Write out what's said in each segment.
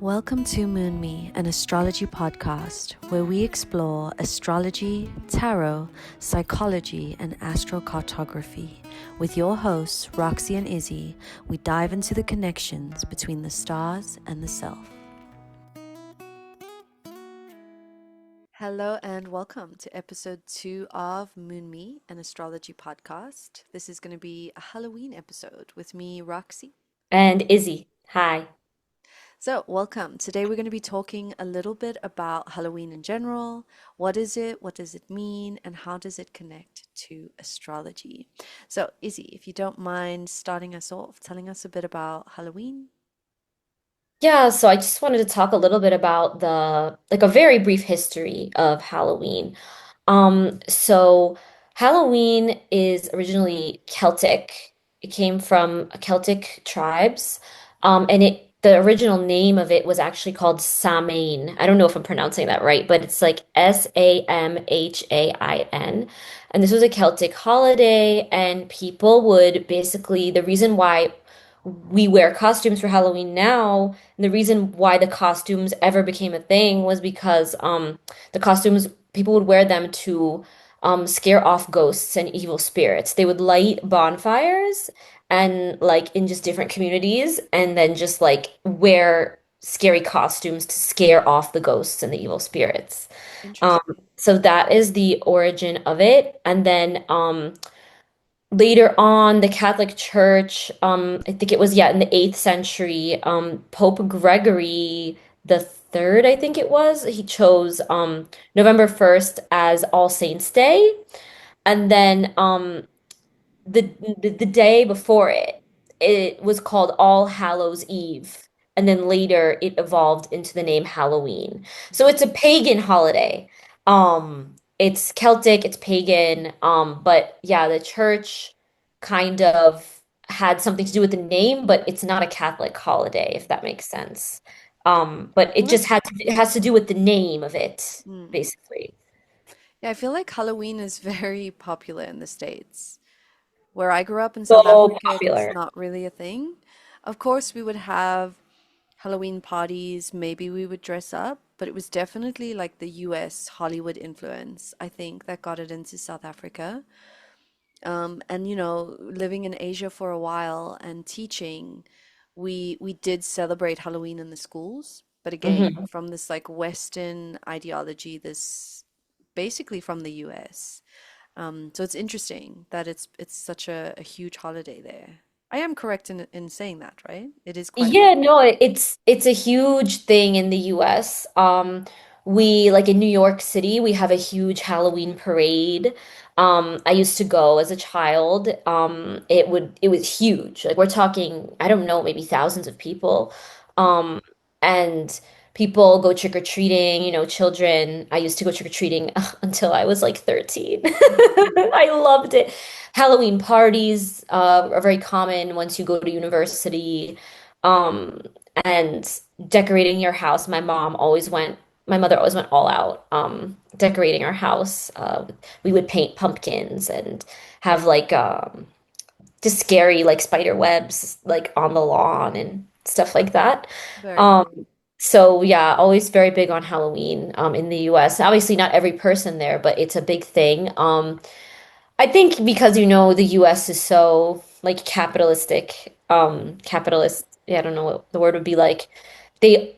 Welcome to Moon Me, an astrology podcast where we explore astrology, tarot, psychology, and astrocartography. With your hosts, Roxy and Izzy, we dive into the connections between the stars and the self. Hello and welcome to episode 2 of Moon Me, an astrology podcast. This is going to be a Halloween episode with me, Roxy. And Izzy, hi. So, welcome. Today we're going to be talking a little bit about Halloween in general. What is it? What does it mean? And how does it connect to astrology? So, Izzy, if you don't mind starting us off, telling us a bit about Halloween. Yeah, so I just wanted to talk a little bit about a very brief history of Halloween. So Halloween is originally Celtic. It came from Celtic tribes. The original name of it was actually called Samhain. I don't know if I'm pronouncing that right, but it's like Samhain. And this was a Celtic holiday, and people would basically, the reason why we wear costumes for Halloween now, and the reason why the costumes ever became a thing was because the costumes people would wear them to scare off ghosts and evil spirits. They would light bonfires and like in just different communities and then just like wear scary costumes to scare off the ghosts and the evil spirits. Um, Interesting. so that is the origin of it. And then later on, the Catholic Church, I think it was, yeah, in the 8th century, Pope Gregory the Third, I think it was, he chose November 1st as All Saints' Day. And then the, the day before it, it was called All Hallows Eve. And then later it evolved into the name Halloween. So it's a pagan holiday. It's Celtic, it's pagan, but yeah, the church kind of had something to do with the name, but it's not a Catholic holiday, if that makes sense. But Well, that's, it has to do with the name of it, mm. basically. Yeah, I feel like Halloween is very popular in the States. Where I grew up in South So Africa, it's popular. not really a thing. Of course, we would have Halloween parties, maybe we would dress up, but it was definitely like the US Hollywood influence, I think, that got it into South Africa. And living in Asia for a while and teaching, we did celebrate Halloween in the schools, but again, Mhm. from this like Western ideology, this basically from the US. So it's interesting that it's such a huge holiday there. I am correct in saying that, right? It is quite a big Yeah, thing. no, it's a huge thing in the US. We like in New York City, we have a huge Halloween parade. I used to go as a child. It was huge. Like we're talking, I don't know, maybe thousands of people. Um, and people go trick-or-treating, children. I used to go trick-or-treating until I was like 13. I loved it. Halloween parties are very common once you go to university. Um, and decorating your house, my mother always went all out, decorating our house. We would paint pumpkins and have like just scary like spider webs like on the lawn and stuff like that. Very Um, cool. so yeah, always very big on Halloween, in the US. Obviously not every person there, but it's a big thing. I think because the US is so like capitalist, yeah, I don't know what the word would be like. They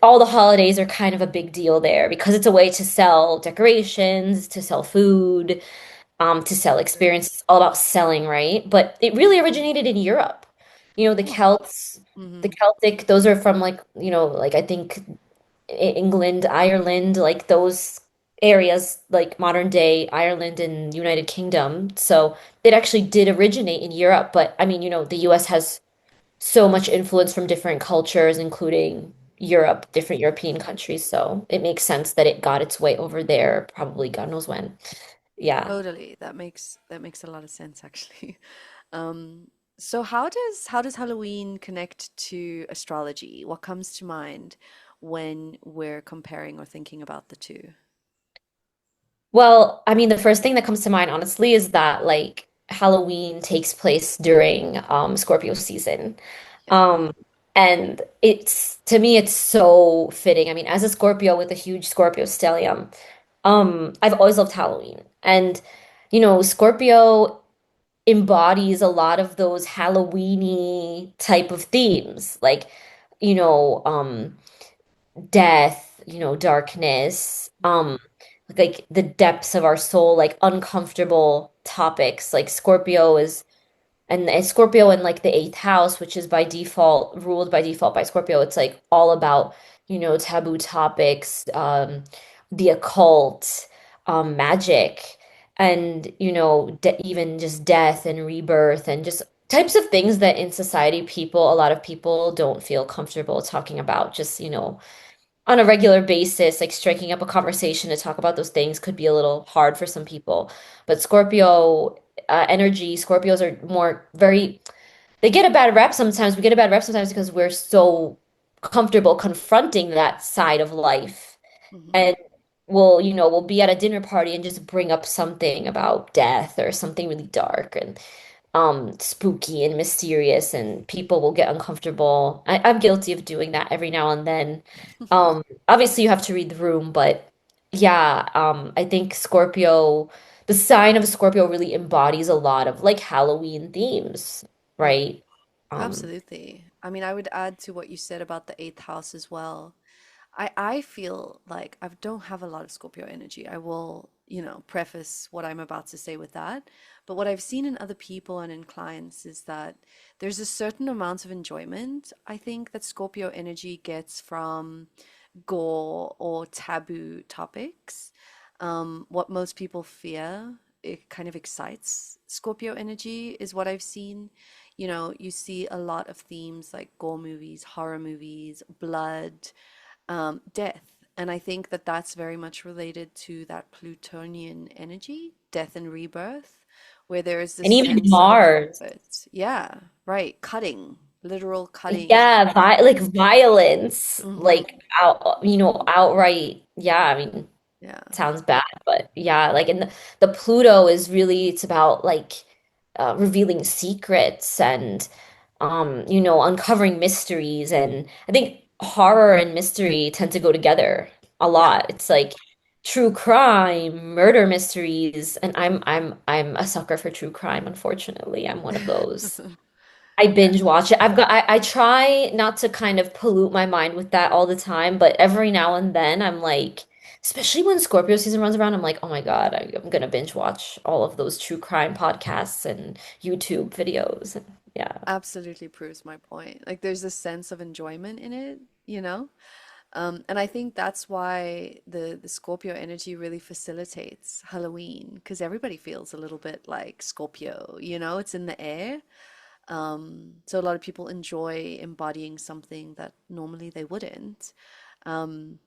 all the holidays are kind of a big deal there because it's a way to sell decorations, to sell food, to sell Right. experiences. It's all about selling, right? But it really originated in Europe. The Oh. Celts, the Hmm. Celtic, those are from like, like I think England, Ireland, like those areas, like modern day Ireland and United Kingdom. So it actually did originate in Europe, but I mean, the US has so much influence from different cultures, including Europe, different European countries. So it makes sense that it got its way over there, probably God knows when. Yeah. Totally. That makes a lot of sense actually. So how does Halloween connect to astrology? What comes to mind when we're comparing or thinking about the two? Well, I mean, the first thing that comes to mind, honestly, is that like Halloween takes place during Scorpio season. Yeah. Um, And it's to me, it's so fitting. I mean, as a Scorpio with a huge Scorpio stellium, I've always loved Halloween. And, Scorpio embodies a lot of those Halloweeny type of themes, like, you know, um, death, darkness, like the depths of our soul, like uncomfortable topics. Like Scorpio is and Scorpio in like the eighth house, which is by default ruled by default by Scorpio, it's like all about, taboo topics, the occult, magic, and even just death and rebirth and just types of things that in society a lot of people don't feel comfortable talking about. Just, on a regular basis, like striking up a conversation to talk about those things could be a little hard for some people. But Scorpio energy, Scorpios are more very, they get a bad rep sometimes. We get a bad rep sometimes because we're so comfortable confronting that side of life. Hmm. And we'll be at a dinner party and just bring up something about death or something really dark. And spooky and mysterious, and people will get uncomfortable. I'm guilty of doing that every now and then. Obviously you have to read the room, but yeah, I think the sign of a Scorpio really embodies a lot of like Halloween themes, right? Um, Absolutely. I mean, I would add to what you said about the eighth house as well. I feel like I don't have a lot of Scorpio energy. I will, preface what I'm about to say with that. But what I've seen in other people and in clients is that there's a certain amount of enjoyment, I think, that Scorpio energy gets from gore or taboo topics. What most people fear, it kind of excites Scorpio energy, is what I've seen. You see a lot of themes like gore movies, horror movies, blood, death. And I think that that's very much related to that Plutonian energy, death and rebirth, where there is this and even sense of Mars. it. Yeah, right. Cutting, literal cutting. Yeah, like violence, Hmm. like outright. Yeah, I mean, Yeah. sounds bad, but yeah, like and the Pluto is really it's about like revealing secrets and uncovering mysteries, and I think horror and mystery tend to go together a Yeah. lot. It's like true crime, murder mysteries, and I'm a sucker for true crime, unfortunately. I'm one of those. I Yeah. binge watch it. I try not to kind of pollute my mind with that all the time, but every now and then I'm like, especially when Scorpio season runs around, I'm like, oh my God, I'm gonna binge watch all of those true crime podcasts and YouTube videos. And yeah. Absolutely proves my point. Like there's a sense of enjoyment in it, you know? And I think that's why the Scorpio energy really facilitates Halloween because everybody feels a little bit like Scorpio, it's in the air. So a lot of people enjoy embodying something that normally they wouldn't. Um,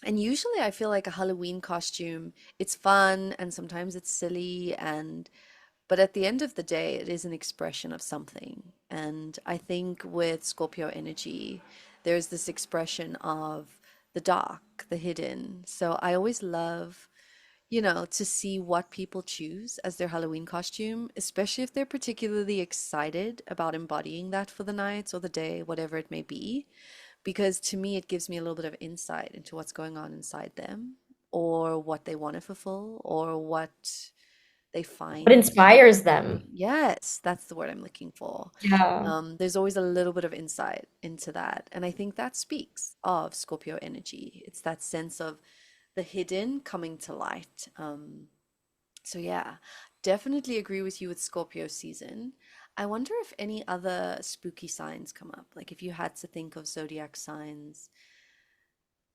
and usually I feel like a Halloween costume, it's fun and sometimes it's silly and but at the end of the day, it is an expression of something. And I think with Scorpio energy, there's this expression of the dark, the hidden. So I always love, to see what people choose as their Halloween costume, especially if they're particularly excited about embodying that for the night or the day, whatever it may be. Because to me, it gives me a little bit of insight into what's going on inside them or what they want to fulfill or what they What find inspires them? empowering. Yes, that's the word I'm looking for. Yeah. There's always a little bit of insight into that. And I think that speaks of Scorpio energy. It's that sense of the hidden coming to light. So, yeah, definitely agree with you with Scorpio season. I wonder if any other spooky signs come up. Like if you had to think of zodiac signs,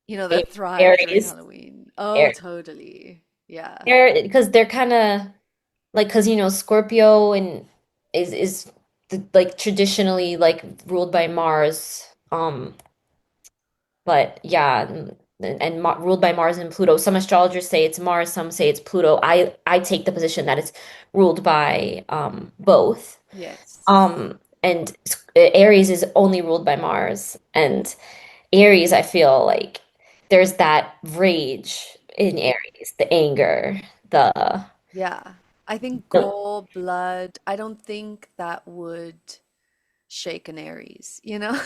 that thrive during Aries. Halloween. Oh, Aries. totally. Yeah. Because they're kind of like because Scorpio and is like traditionally like ruled by Mars. But yeah, and ruled by Mars and Pluto. Some astrologers say it's Mars, some say it's Pluto. I take the position that it's ruled by both. Yes. And Aries is only ruled by Mars. And Aries, I feel like there's that rage in Aries, the anger, Yeah. I think the gore, blood, I don't think that would. shake an Aries, you know?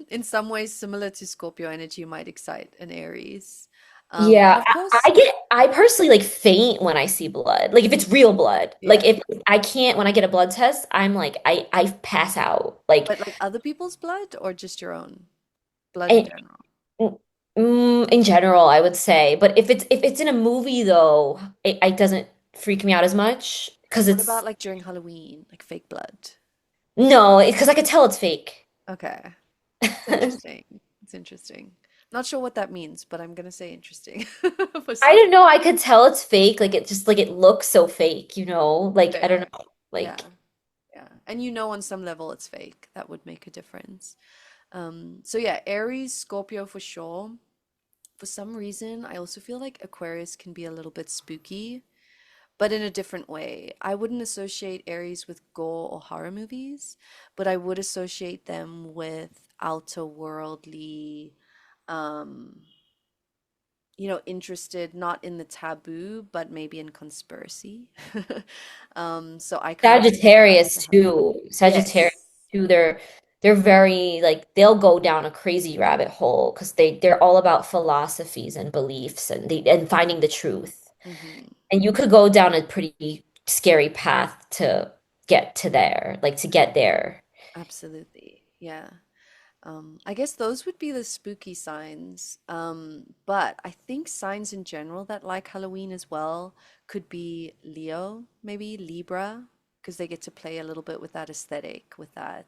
In some ways, similar to Scorpio energy might excite an Aries. And Yeah, of course, I personally like faint when I see blood. Like if it's real blood. Like yeah, if I can't when I get a blood test, I'm like I pass out. Like but like other people's blood or just your own blood in and general? in general, I would say. But if it's in a movie though, it doesn't freak me out as much because What about it's like during Halloween, like fake blood? no, because I could tell it's fake. Okay, it's interesting. It's interesting. Not sure what that means, but I'm gonna say interesting for I some. don't know. I could tell it's fake. Like it just like it looks so fake, you know? Like I don't Fair. know. Yeah, Like yeah. And you know on some level it's fake. That would make a difference. So yeah, Aries, Scorpio for sure. For some reason, I also feel like Aquarius can be a little bit spooky, but in a different way. I wouldn't associate Aries with gore or horror movies, but I would associate them with outer worldly, um, interested not in the taboo, but maybe in conspiracy. So I kind of connect that to Sagittarius Halloween. too. Sagittarius Yes. too. They're very like they'll go down a crazy rabbit hole because they're all about philosophies and beliefs and finding the truth. Hmm. And you could go down a pretty scary path to get to there, like to get there. Absolutely. Yeah. I guess those would be the spooky signs. But I think signs in general that like Halloween as well could be Leo, maybe Libra, because they get to play a little bit with that aesthetic, with that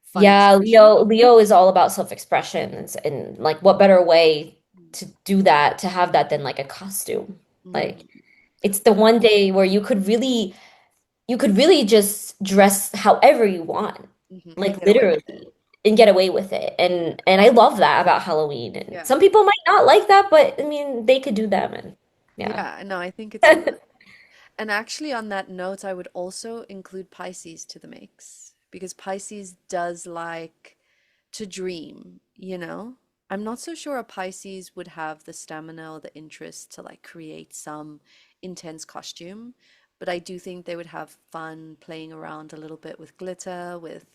fun Yeah, expression. Leo is all about self-expression and like what better way to do that, to have that than like a costume. Like Mm-hmm. it's the one day where you could really just dress however you want, Hmm. And like get away with it. literally, and get away with it. And I love that about Halloween. And Yeah. some people might not like that, but I mean, they could do them and yeah. Yeah, no, I think it's fun. And actually, on that note, I would also include Pisces to the mix because Pisces does like to dream, you know? I'm not so sure a Pisces would have the stamina or the interest to like create some intense costume, but I do think they would have fun playing around a little bit with glitter, with,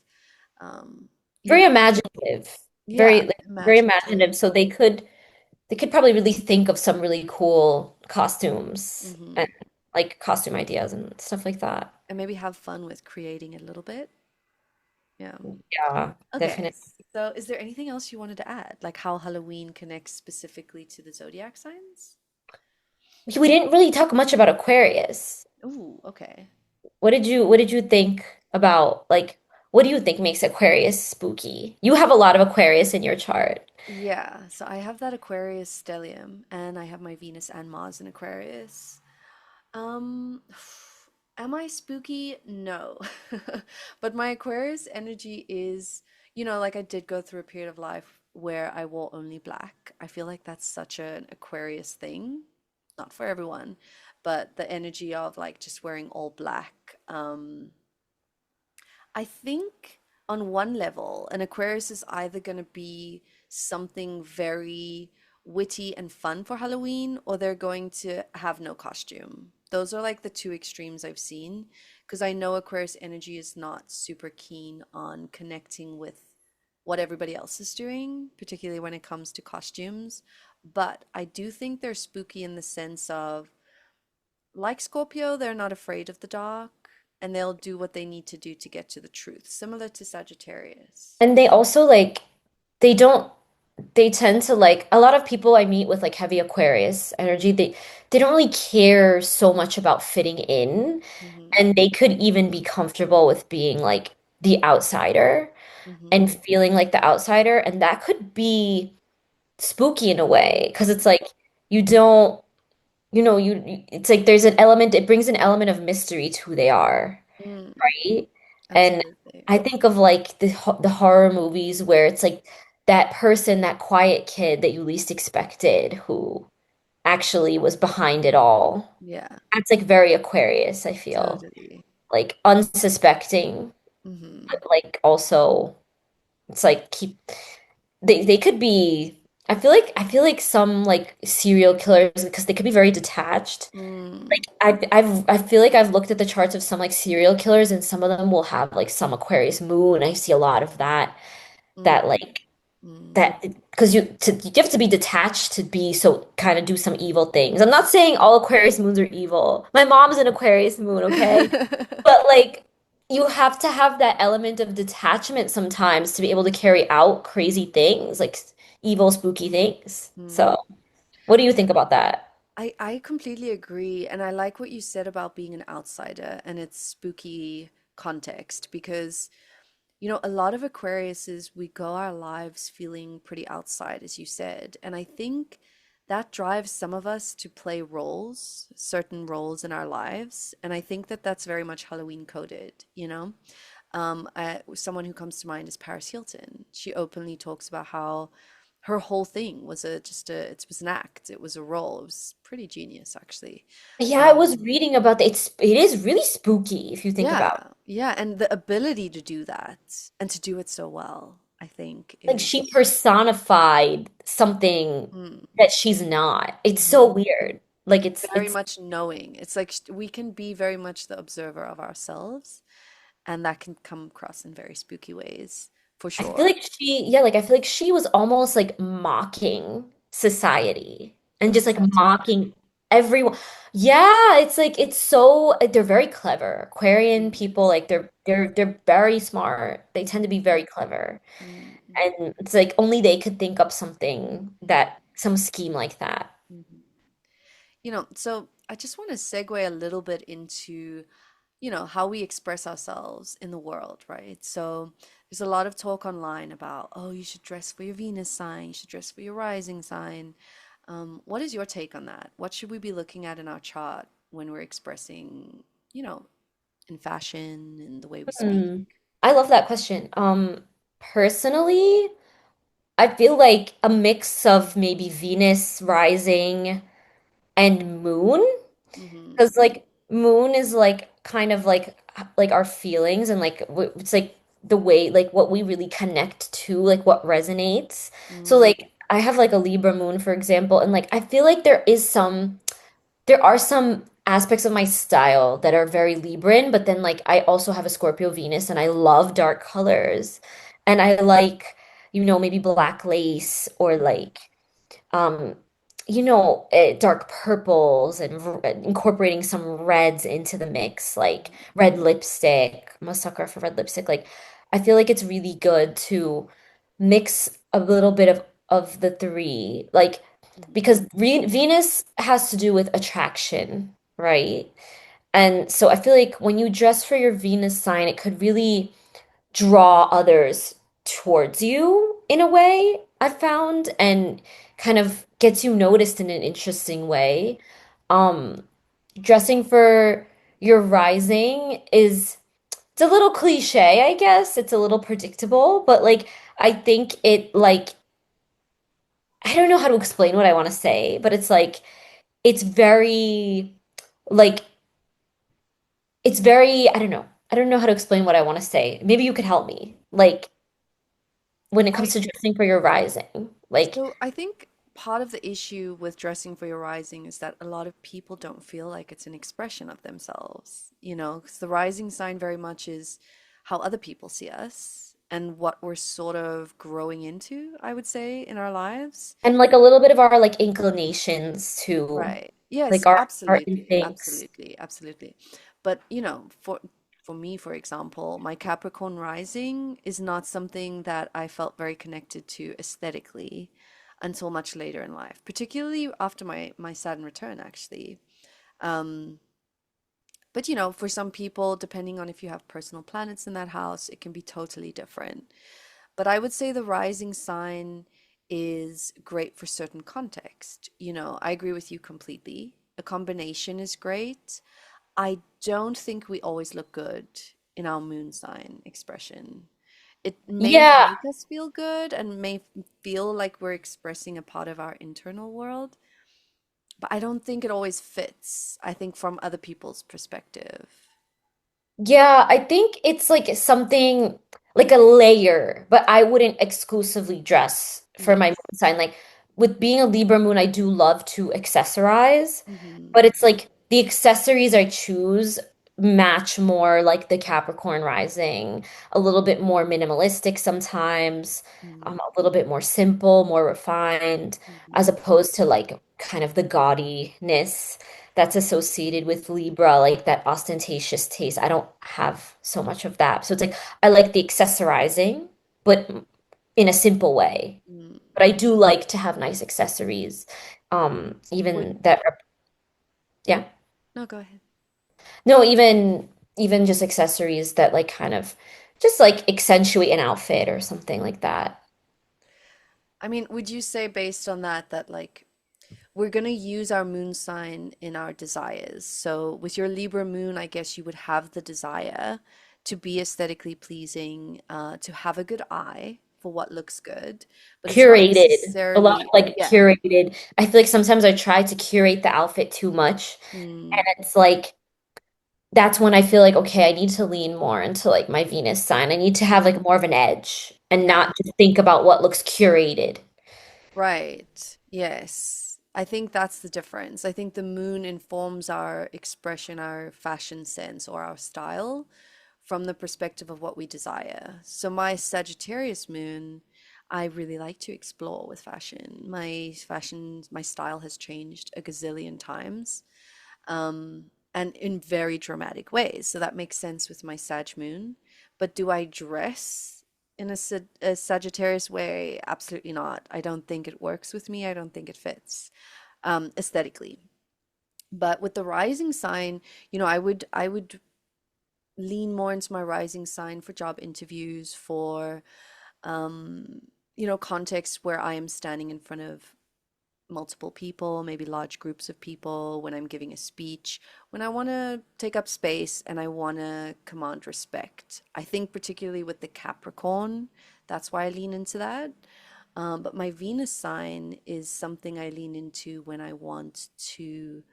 um, you Very know, imaginative, yeah, very imaginative. imaginative. So they could probably really think of some really cool costumes Hmm. and like costume ideas and stuff like that. And maybe have fun with creating it a little bit. Yeah. Yeah, Okay, definitely. so is there anything else you wanted to add? Like how Halloween connects specifically to the zodiac signs? We didn't really talk much about Aquarius. Ooh, okay. What did you think about like what do you think makes Aquarius spooky? You have a lot of Aquarius in your chart. Yeah, so I have that Aquarius stellium and I have my Venus and Mars in Aquarius. Um, am I spooky? No. But my Aquarius energy is, like I did go through a period of life where I wore only black. I feel like that's such an Aquarius thing. Not for everyone, but the energy of like just wearing all black. I think on one level, an Aquarius is either going to be something very witty and fun for Halloween, or they're going to have no costume. Those are like the two extremes I've seen, because I know Aquarius energy is not super keen on connecting with what everybody else is doing, particularly when it comes to costumes. But I do think they're spooky in the sense of, like Scorpio, they're not afraid of the dark and they'll do what they need to do to get to the truth, similar to Sagittarius. And they also like they don't they tend to like a lot of people I meet with like heavy Aquarius energy, they don't really care so much about fitting in Hmm. and they could even be comfortable with being like the outsider and Hmm. feeling like the outsider and that could be spooky in a way because it's like you don't it's like there's an element it brings an element of mystery to who they are, Mm, right? And absolutely. I think of like the horror movies where it's like that person, that quiet kid that you least expected who actually was behind it all. Yeah, That's like very Aquarius, I feel. totally. Like unsuspecting, Hmm. but like also it's like keep they could be I feel like some like serial killers because they could be very detached. Mm, Like I feel like I've looked at the charts of some like serial killers and some of them will have like some Aquarius moon. I see a lot of that mm, that like mm. that because you have to be detached to be so kind of do some evil things. I'm not saying all Aquarius moons are evil. My mom's an Aquarius moon, okay? But like you have to have that element of detachment sometimes to be able to carry out crazy things, like evil, spooky things. Mm. So, what do you think about that? I completely agree. And I like what you said about being an outsider and its spooky context because, a lot of Aquariuses, we go our lives feeling pretty outside, as you said. And I think that drives some of us to play roles, certain roles in our lives. And I think that that's very much Halloween coded. Someone who comes to mind is Paris Hilton. She openly talks about how her whole thing was it was an act, it was a role. It was pretty genius, actually. Yeah, I was Um, reading about that. It is really spooky if you think about it. yeah, yeah, and the ability to do that and to do it so well, I think Like she is personified something mm, that she's not. It's so mhm, weird. Like it's very it's much knowing. It's like we can be very much the observer of ourselves, and that can come across in very spooky ways, for I feel sure. like she was almost like mocking society and A just like satire. mocking everyone. Yeah, it's like it's so they're very clever. Aquarian Mm, people like they're very smart. They tend to be very clever. mm, mm, And it's like only they could think up something that some scheme like that. mhm. So I just want to segue a little bit into, how we express ourselves in the world, right? So there's a lot of talk online about, oh, you should dress for your Venus sign, you should dress for your rising sign. What is your take on that? What should we be looking at in our chart when we're expressing, you know, in fashion and the way we speak? Hmm. I love that question. Personally, I feel like a mix of maybe Venus rising and moon, Mm-hmm. because like moon is like kind of like our feelings and like it's like the way like what we really connect to, like what resonates. So Mm, like I have like a Libra moon, for example, and like I feel like there are some aspects of my style that are very Libran, but then like I also have a Scorpio Venus and I love dark colors. And I like, maybe black lace or like um dark purples and incorporating some reds into the mix, like red lipstick. I'm a sucker for red lipstick. Like I feel like it's really good to mix a little bit of the three, like mhm, because Venus has to do with attraction, right? And so I feel like when you dress for your Venus sign, it could really draw others towards you in a way, I've found, and kind of gets you noticed in an interesting way. Um, Dressing for your rising is it's a little cliche, I guess. It's a little predictable, but like I think it like I don't know how to explain what I want to say, but it's like it's very like it's very I don't know. I don't know how to explain what I want to say. Maybe you could help me. Like when it comes I to dressing for your rising. Like, So I think part of the issue with dressing for your rising is that a lot of people don't feel like it's an expression of themselves, because the rising sign very much is how other people see us and what we're sort of growing into, I would say, in our lives. and like a little bit of our like inclinations to Right. Yes, like our absolutely, instincts. absolutely, absolutely. But for me, for example, my Capricorn rising is not something that I felt very connected to aesthetically until much later in life, particularly after my Saturn return, actually. Um, but for some people, depending on if you have personal planets in that house, it can be totally different. But I would say the rising sign is great for certain context. I agree with you completely. A combination is great. I don't think we always look good in our moon sign expression. It may Yeah, make us feel good and may feel like we're expressing a part of our internal world, but I don't think it always fits, I think, from other people's perspective. yeah, I think it's like something like a layer, but I wouldn't exclusively dress for my Yes. moon sign. Like with being a Libra moon, I do love to accessorize, Hmm. but it's like the accessories I choose match more like the Capricorn rising, a little bit more minimalistic sometimes, a little bit more simple, more refined, as Hmm. opposed to like kind of the gaudiness that's associated with Libra, like that ostentatious taste. I don't have so much of that. So it's like I like the accessorizing, but in a simple way. Hmm. But I do like to have nice accessories. Would Even that, yeah. no, go ahead. No, even just accessories that like kind of just like accentuate an outfit or something like that. I mean, would you say based on that that like we're going to use our moon sign in our desires? So with your Libra moon, I guess you would have the desire to be aesthetically pleasing, to have a good eye for what looks good, but it's not Curated, a lot of necessarily, like yeah. curated. I feel like sometimes I try to curate the outfit too much, and Mm, it's like that's when I feel like, okay, I need to lean more into like my Venus sign. I need to have like more of an edge and yeah. not just think about what looks curated. Right. Yes. I think that's the difference. I think the moon informs our expression, our fashion sense, or our style from the perspective of what we desire. So, my Sagittarius moon, I really like to explore with fashion. My style has changed a gazillion times, and in very dramatic ways. So, that makes sense with my Sag moon. But do I dress in a Sagittarius way? Absolutely not. I don't think it works with me. I don't think it fits aesthetically. But with the rising sign, I would lean more into my rising sign for job interviews, for um, contexts where I am standing in front of multiple people, maybe large groups of people, when I'm giving a speech, when I want to take up space and I want to command respect. I think particularly with the Capricorn, that's why I lean into that. But my Venus sign is something I lean into when I want to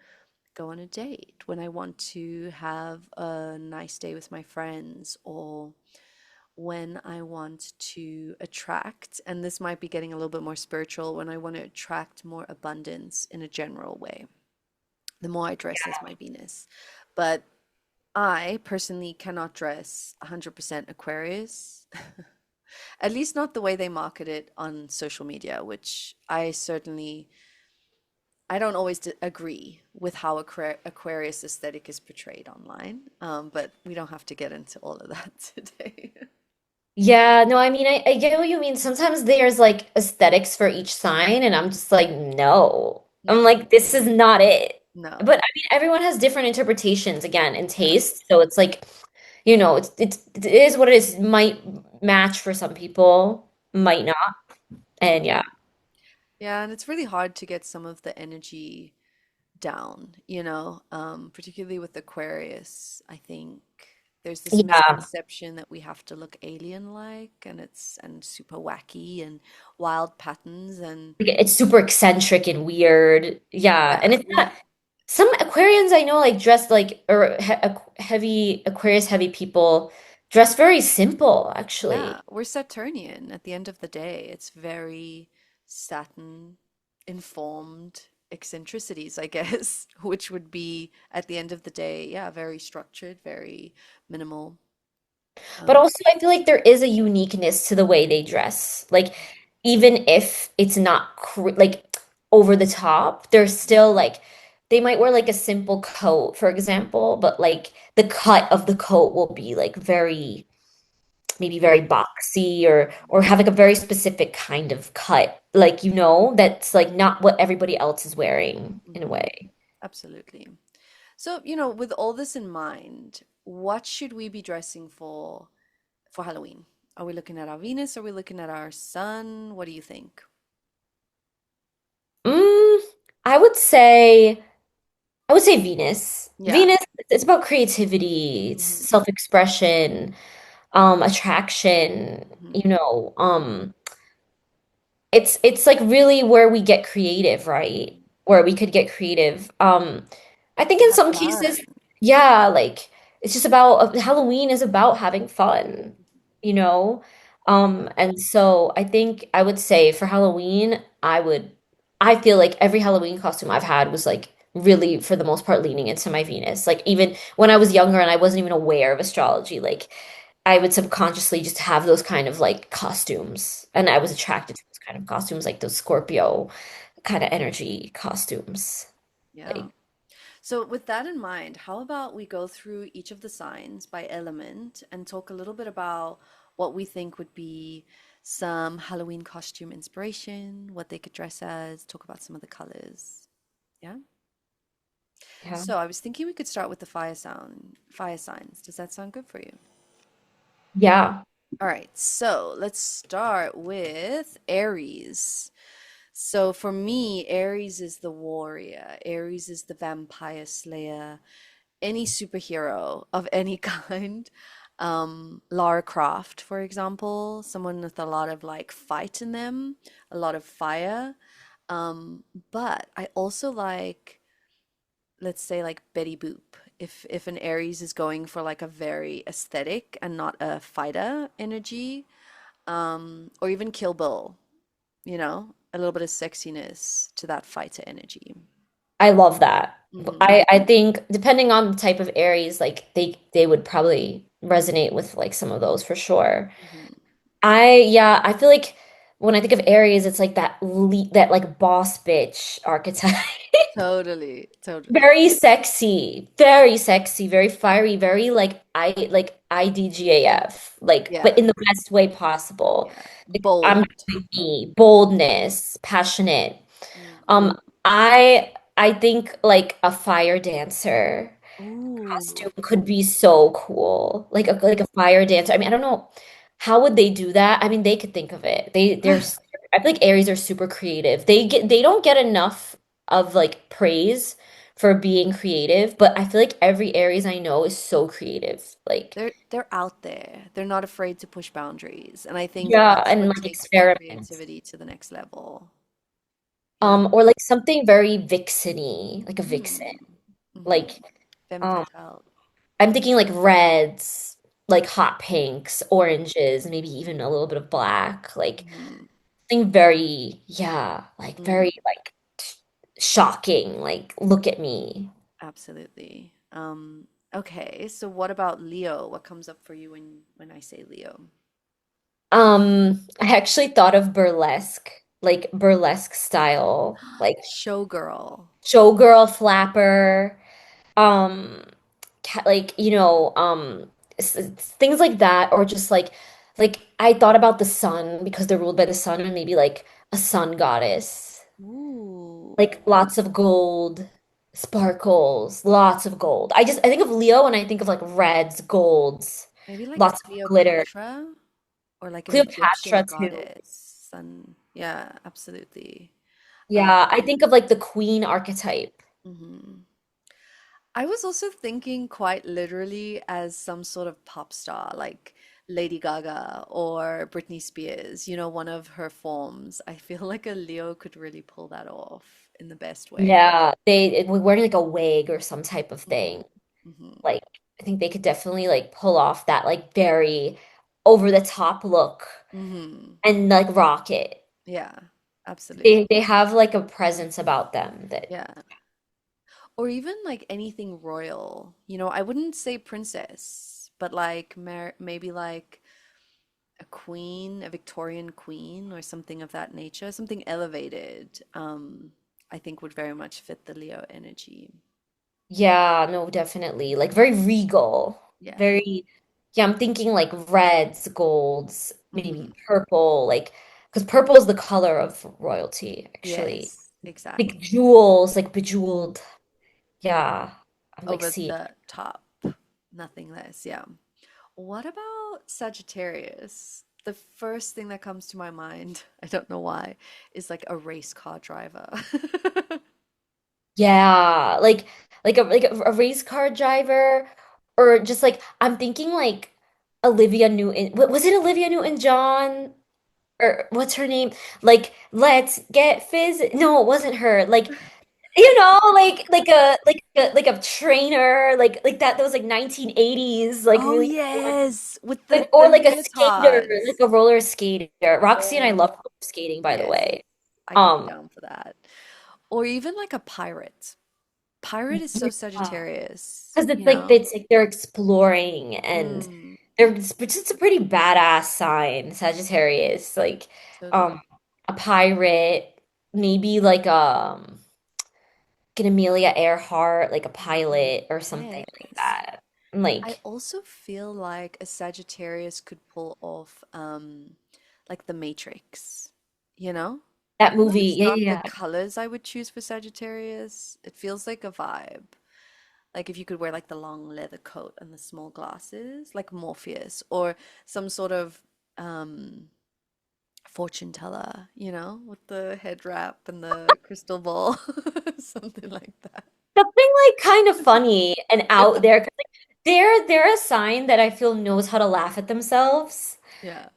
go on a date, when I want to have a nice day with my friends, or when I want to attract, and this might be getting a little bit more spiritual, when I want to attract more abundance in a general way. The more I dress as my Venus. But I personally cannot dress 100% Aquarius, at least not the way they market it on social media, which I don't always agree with how Aquarius aesthetic is portrayed online. But we don't have to get into all of that today. Yeah, no, I mean, I get what you mean. Sometimes there's like aesthetics for each sign, and I'm just like, no. I'm Yeah, like, this is not it. no. But I mean, everyone has different interpretations again in Yeah. taste. So it's like, it is what it is. Might match for some people, might not. And yeah. Mhm. Yeah, and it's really hard to get some of the energy down, particularly with Aquarius. I think there's this Yeah. misconception that we have to look alien-like, and super wacky and wild patterns, and Like, it's super eccentric and weird. Yeah. yeah, And it's not some Aquarians I know like dress like or heavy Aquarius heavy people dress very simple yeah, actually. we're Saturnian at the end of the day. It's very Saturn informed eccentricities, I guess, which would be at the end of the day, yeah, very structured, very minimal. But Um, also I feel like there is a uniqueness to the way they dress. Like even if it's not like over the top, they're still like they might wear like a simple coat, for example, but like the cut of the coat will be like very maybe very boxy or have like a very specific kind of cut. Like that's like not what everybody else is wearing in a mhm, way. absolutely. So, with all this in mind, what should we be dressing for Halloween? Are we looking at our Venus? Are we looking at our sun? What do you think? Mm, I would say I would say Venus. Yeah. Venus, it's about creativity, it's Hmm. self-expression, attraction, Hmm. it's like really where we get creative, right? Where we could get creative. I think And in have some fun. cases, yeah, like it's just about Halloween is about having fun, you know? Yeah. And so I think I would say for Halloween, I would I feel like every Halloween costume I've had was like really, for the most part, leaning into my Venus. Like even when I was younger and I wasn't even aware of astrology, like I would subconsciously just have those kind of like costumes. And I was attracted to those kind of costumes, like those Scorpio kind of energy costumes. Yeah. Like, So, with that in mind, how about we go through each of the signs by element and talk a little bit about what we think would be some Halloween costume inspiration, what they could dress as, talk about some of the colors. Yeah. yeah. So, I was thinking we could start with the fire signs. Does that sound good for you? Yeah. All right. So, let's start with Aries. So, for me, Aries is the warrior. Aries is the vampire slayer, any superhero of any kind. Lara Croft, for example, someone with a lot of like fight in them, a lot of fire. Um, but I also like, let's say, like Betty Boop. If an Aries is going for like a very aesthetic and not a fighter energy, or even Kill Bill, a little bit of sexiness to that fighter energy. I love that. Hmm. I think depending on the type of Aries, like they would probably resonate with like some of those for sure. Hmm. I feel like when I think of Aries, it's like that like boss bitch archetype. Totally, totally. Very sexy, very fiery, very like IDGAF, like but Yeah, in the best way possible. yeah. Like, I'm Bold. doing me, boldness, passionate. Mm. I think like a fire dancer Ooh. costume could be so cool. Like a fire dancer. I mean, I don't know how would they do that? I mean, they could think of it. I feel like Aries are super creative. They don't get enough of like praise for being creative, but I feel like every Aries I know is so creative. Like, They're out there. They're not afraid to push boundaries. And I think yeah, that's and what like takes their experiment. creativity to the next level. Yeah. Or like something very vixen-y, like a vixen. Mm. Hmm. Like, Femme um, fatale. I'm thinking like reds, like hot pinks, oranges, maybe even a little bit of black. Like Hmm. something very, yeah, like Mm. very like shocking. Like, look at me. Absolutely. Okay, so what about Leo? What comes up for you when I say Leo? I actually thought of burlesque, like burlesque style, like Showgirl. showgirl flapper, um, like things like that, or just like I thought about the sun because they're ruled by the sun, and maybe like a sun goddess. Ooh. Like lots of gold, sparkles, lots of gold. I think of Leo and I think of like reds, golds, Maybe like lots of glitter. Cleopatra or like an Egyptian Cleopatra too. goddess. And yeah, absolutely. Yeah, I think of like the queen archetype. Mhm. I was also thinking quite literally as some sort of pop star, like Lady Gaga or Britney Spears, one of her forms. I feel like a Leo could really pull that off in the best way. Yeah, we're wearing like a wig or some type of Hmm. thing. Hmm. Like I think they could definitely like pull off that like very over the top look Hmm. and like rock it. Yeah, absolutely. They have like a presence about them that Yeah. Or even like anything royal. I wouldn't say princess, but like maybe like a queen, a Victorian queen, or something of that nature, something elevated. I think would very much fit the Leo energy. yeah, no, definitely. Like very regal. Yeah. Very, yeah, I'm thinking like reds, golds, maybe Hmm. purple, like because purple is the color of royalty, actually. Yes, Like exactly. jewels, like bejeweled. Yeah. I'm like Over seeing. the top, nothing less. Yeah. What about Sagittarius? The first thing that comes to my mind, I don't know why, is like a race car driver. Yeah, like a race car driver, or just like I'm thinking like Olivia Newton. Was it Olivia Newton-John? Or what's her name? Like, let's get fizz. No, it wasn't her. Like, like a trainer, like that. Those like 1980s, like Oh really cool. yes, with Like the or like a skater, like leotards. a roller skater. Roxy and I love Oh, roller skating, by the yes. way. I could be Um, down for that. Or even like a pirate. Pirate is so yeah. Sagittarius, Because you know? it's like they're exploring and Mm, it's a pretty badass sign, Sagittarius. Like totally. um a pirate, maybe like an Amelia Earhart, like a pilot or something like Yes. that. I Like also feel like a Sagittarius could pull off like the Matrix, you know? that Even though movie, it's yeah, not yeah, the yeah. colors I would choose for Sagittarius, it feels like a vibe. Like if you could wear like the long leather coat and the small glasses, like Morpheus, or some sort of um fortune teller, you know, with the head wrap and the crystal ball, something like that. Something like kind of funny and Yeah. out there. 'Cause, like, they're a sign that I feel knows how to laugh at themselves. Yeah.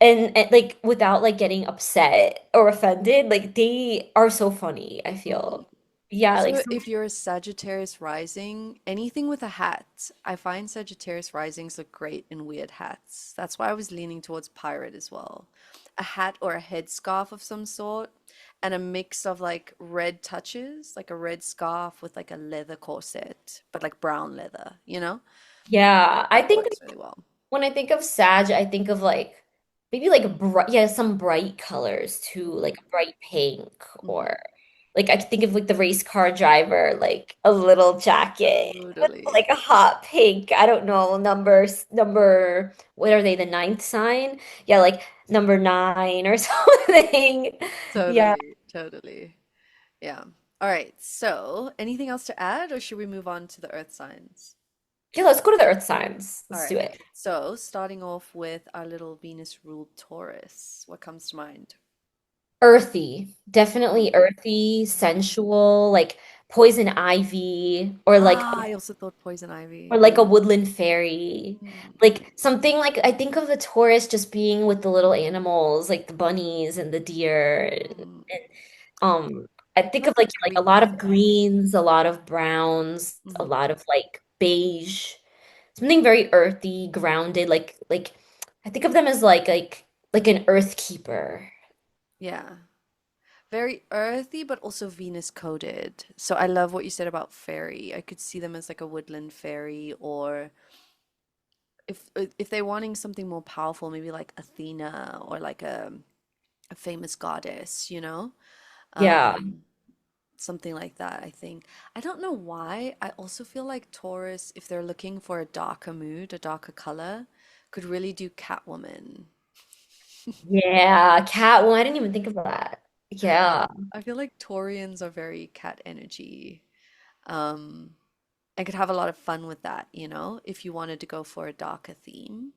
And like without like getting upset or offended, like they are so funny, I Mm. feel. Yeah, like Also, some, if you're a Sagittarius rising, anything with a hat, I find Sagittarius risings look great in weird hats. That's why I was leaning towards pirate as well. A hat or a headscarf of some sort, and a mix of like red touches, like a red scarf with like a leather corset, but like brown leather, you know? yeah, I That think works really well. when I think of Sag, I think of like maybe like bright, yeah, some bright colors too, like a bright pink Hmm. or like I think of like the race car driver, like a little jacket with Totally. like a hot pink, I don't know, number, what are they, the ninth sign? Yeah, like number nine or something. Yeah. Totally. Totally. Yeah. All right. So, anything else to add, or should we move on to the earth signs? Yeah, let's go to the earth signs. All Let's do right. it. So, starting off with our little Venus ruled Taurus, what comes to mind? Earthy, definitely Mm. earthy, sensual, like poison ivy, Ah, I also thought poison or ivy. like a woodland fairy. Mm. Like something like I think of the Taurus just being with the little animals, like the bunnies and the deer. Mm. And, I think of That's a like a great lot of mix. greens, a lot of browns, a Hmm. lot of like beige. Something very earthy, grounded, like I think of them as like an earth keeper. Yeah. Very earthy, but also Venus coded. So, I love what you said about fairy. I could see them as like a woodland fairy, or if they're wanting something more powerful, maybe like Athena or like a famous goddess, you know? Yeah. Um, Something like that, I think. I don't know why. I also feel like Taurus, if they're looking for a darker mood, a darker color, could really do Catwoman. Yeah, cat one. I didn't even think of that. Yeah. I feel like Taurians are very cat energy. Um, and could have a lot of fun with that, you know, if you wanted to go for a darker theme.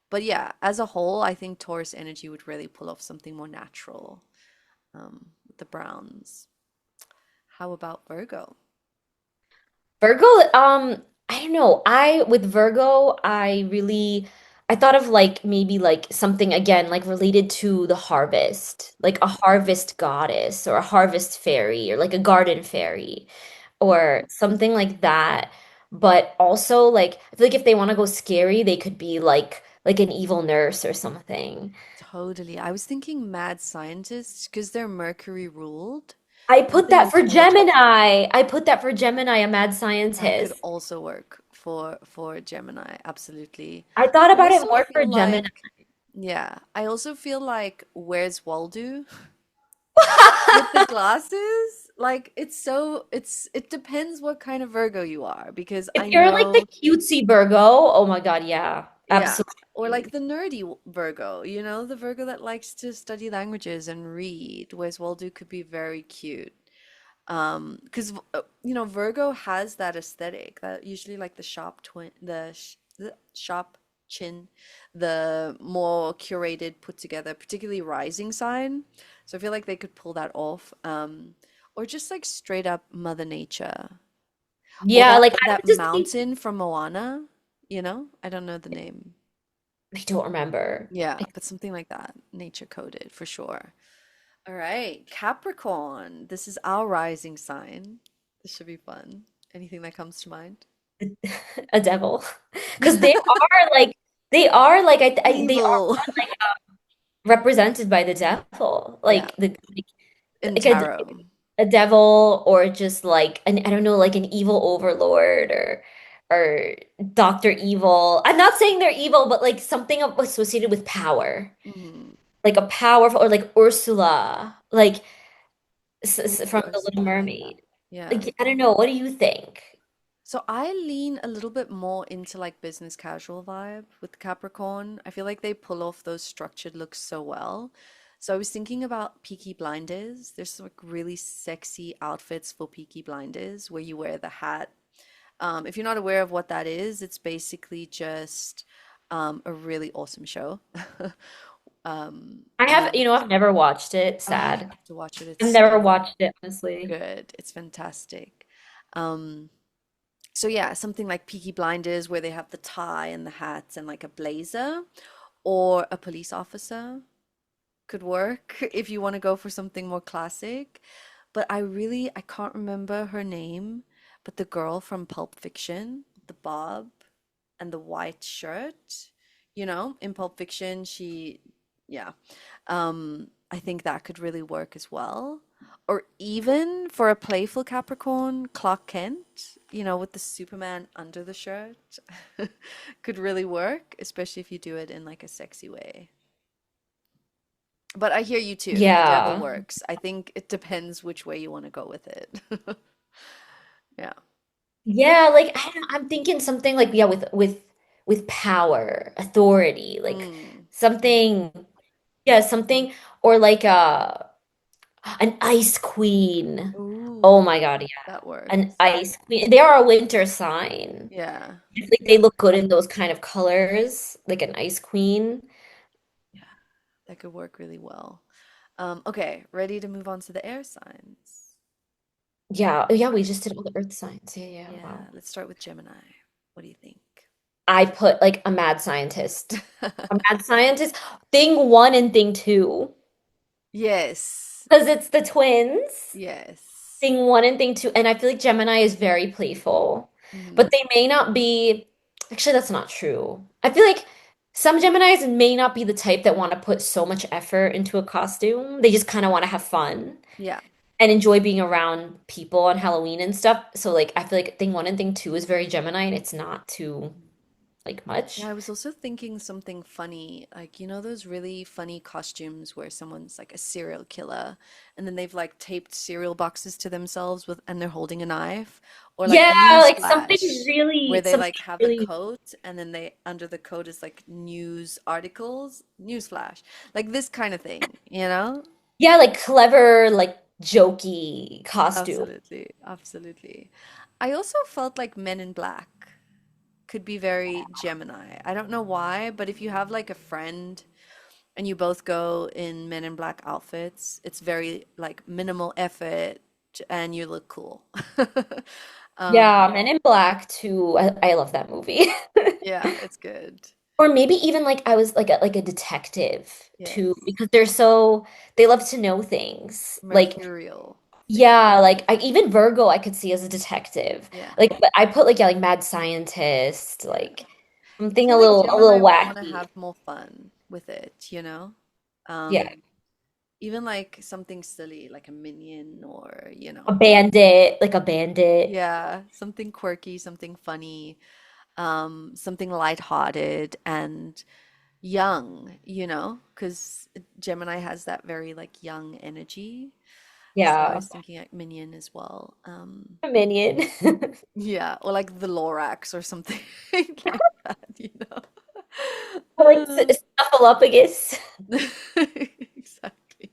But yeah, as a whole, I think Taurus energy would really pull off something more natural, with the browns. How about Virgo? Virgo, I don't know. I with Virgo, I thought of like maybe like something again like related to the harvest, like a harvest goddess or a harvest fairy or like a garden fairy or something like that. But also like I feel like if they want to go scary, they could be like an evil nurse or something. Totally. I was thinking mad scientists because they're Mercury ruled. I put Something that for intelligent. Gemini. I put that for Gemini, a mad That could scientist. also work for Gemini, absolutely. I thought I about it also more for feel Gemini. like, yeah, I also feel like where's Waldo with the glasses? Like it depends what kind of Virgo you are because If I you're like the know, cutesy Virgo, oh my God, yeah, yeah, or like absolutely. the nerdy Virgo, you know, the Virgo that likes to study languages and read, whereas Waldo could be very cute. Because you know, Virgo has that aesthetic that usually like the sharp chin, the more curated, put together, particularly rising sign. So I feel like they could pull that off. Or just like straight up Mother Nature, or Yeah, that like I that would just say mountain from Moana. You know, I don't know the name. I don't remember. Yeah, but something like that, nature coded for sure. All right, Capricorn. This is our rising sign. This should be fun. Anything that comes to mind? A devil, because they are like they are Evil. represented by the devil, Yeah. like the In like tarot. a devil or just like an I don't know, like an evil overlord or Doctor Evil. I'm not saying they're evil, but like something associated with power. Mm. Like a powerful or like Ursula, like Ooh, from The Little Ursula, yeah. Mermaid. Yeah. Like I don't know, what do you think? So I lean a little bit more into like business casual vibe with Capricorn. I feel like they pull off those structured looks so well. So I was thinking about Peaky Blinders. There's like really sexy outfits for Peaky Blinders where you wear the hat. If you're not aware of what that is, it's basically just a really awesome show. I have, And I've never watched it. you Sad. have to watch it. I've It's never so watched it, honestly. good. It's fantastic. Um, So yeah, something like Peaky Blinders where they have the tie and the hats and like a blazer, or a police officer could work if you want to go for something more classic. But I can't remember her name, but the girl from Pulp Fiction, the bob and the white shirt, in Pulp Fiction, yeah. I think that could really work as well. Or even for a playful Capricorn, Clark Kent, with the Superman under the shirt, could really work, especially if you do it in like a sexy way. But I hear you too. The devil Yeah. works. I think it depends which way you want to go with it. Yeah. Yeah, like I'm thinking something like yeah, with power, authority, like Mm. something yeah, something or like an ice queen. Oh Ooh, my God, yeah. that An works. ice queen. They are a winter sign. Yeah. I feel like they look good in those kind of colors, like an ice queen. Yeah. That could work really well. Okay, ready to move on to the air signs? Yeah, yeah, we just did all the earth signs. Yeah, yeah, Yeah, wow. let's start with Gemini. What do you think? I put like a mad scientist. A mad scientist. Thing one and thing two. Yes. Because it's the twins. Yes. Thing one and thing two. And I feel like Gemini is very playful. Hmm. But they may not be, actually, that's not true. I feel like some Geminis may not be the type that want to put so much effort into a costume. They just kind of want to have fun Yeah. and enjoy being around people on Halloween and stuff. So like I feel like thing one and thing two is very Gemini and it's not too like Yeah, much. I was also thinking something funny, like those really funny costumes where someone's like a serial killer and then they've like taped cereal boxes to themselves and they're holding a knife, or like Yeah, like Newsflash where they something like have the really, coat and then they under the coat is like news articles, Newsflash, like this kind of thing, you know? yeah, like clever, like jokey costume. Absolutely, absolutely. I also felt like Men in Black could be very Gemini. I don't know why, but if you have like a friend and you both go in Men in Black outfits, it's very like minimal effort and you look cool. Yeah, Um, Men in Black too. I love that movie. yeah, it's good. Or maybe even like I was like a detective too, Yes. because they love to know things. Like Mercurial. They, yeah, like even Virgo I could see as a detective. yeah, Like but I put like yeah, like mad scientist, yeah. like I something feel like a little Gemini would want to wacky. have more fun with it? Yeah. Even like something silly like a minion or, A bandit, like a bandit. yeah, something quirky, something funny, something lighthearted and young, because Gemini has that very like young energy. So I Yeah. was thinking like Minion as well. A minion. Yeah, or like the Lorax or something like that. Or like Uh, Snuffleupagus. exactly.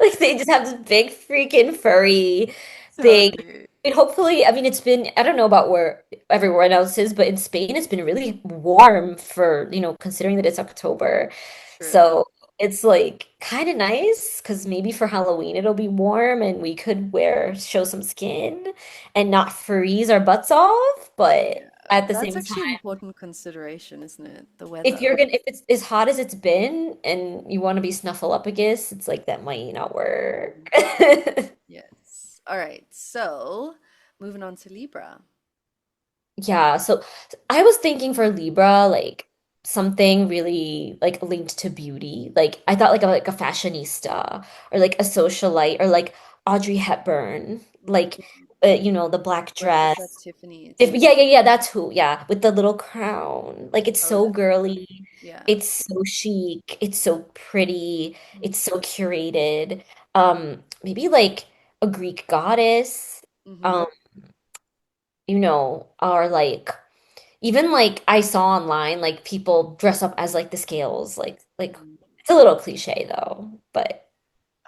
Like they just have this big freaking furry thing. Totally. And hopefully, I mean, it's been, I don't know about where everyone else is, but in Spain, it's been really warm for, considering that it's October. True. So it's like kind of nice because maybe for Halloween it'll be warm and we could show some skin and not freeze our butts off. But Yeah. at the That's same actually an time, important consideration, isn't it? The if weather. if it's as hot as it's been and you want to be Snuffleupagus, it's like that might not work. Yes. All right. So moving on to Libra. Yeah, so I was thinking for Libra, like something really like linked to beauty. Like I thought like a fashionista or like a socialite or like Audrey Hepburn, like the black Or is dress. that If Tiffany's? yeah, yeah, yeah, that's who. Yeah, with the little crown. Like it's so Totally. girly. Yeah. It's so chic. It's so pretty. It's so curated. Maybe like a Greek goddess. Mm-hmm. Um, or like even like I saw online like people dress up as like the scales. Like it's a little cliche though, but